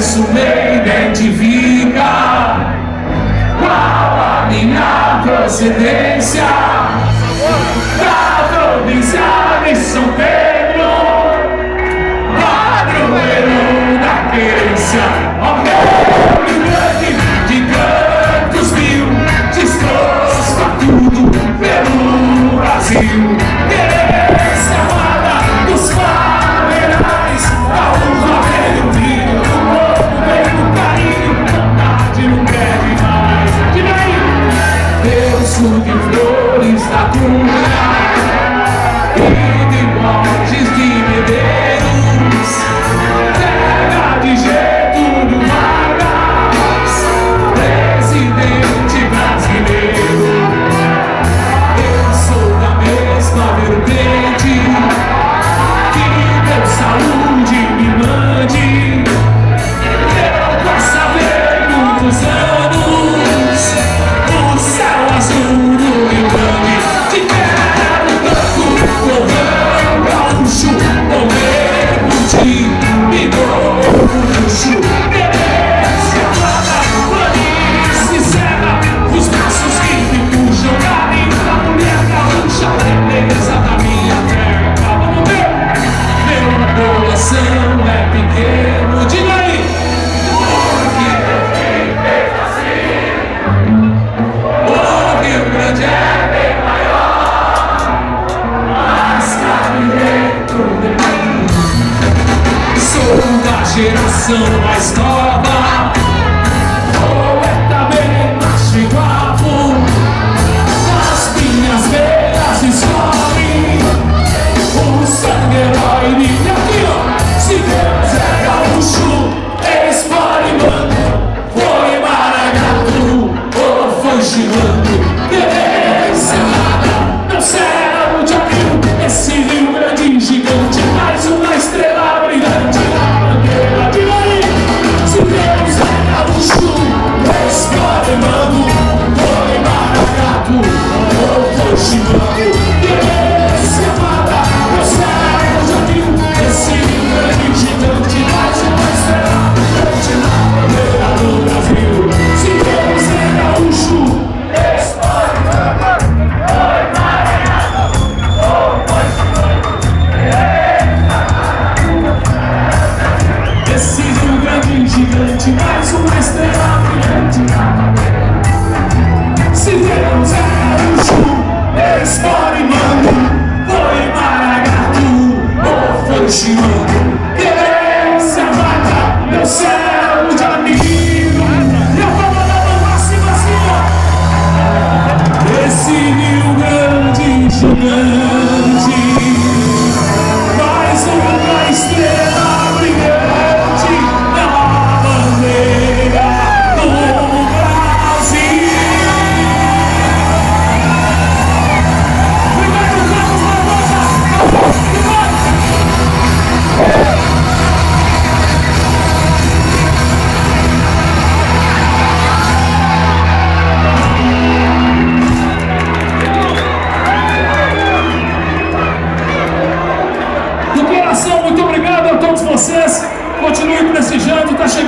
isso me identifica. Qual a minha procedência? Da província de São Pedro, padroeiro da querência. Ó meu gigante de cantos mil, disposto a tudo pelo Brasil. Querência amada dos faverais, da honra velho vinho, do povo bem do carinho, vontade não quer demais. Diga aí! Deus de flores da cunha e de Borges de Medeiros, terra de Getúlio Vargas, presidente brasileiro. Eu sou da mesma vertente, que Deus saúde me mande, eu possa ver muitos anos o céu azul do Rio Grande. Te quero tanto, povão gaúcho, morrer por ti, me dou luxo. Querência amada, planície, serra, os braços que me puxam pra mim, da mulher gaúcha, beleza da minha terra. Vamos ver! Meu coração é pequeno, diga aí! Porque eu fui feito assim. O Rio Grande é bem maior, mas cabe dentro de mim. Sou da geração mais nova.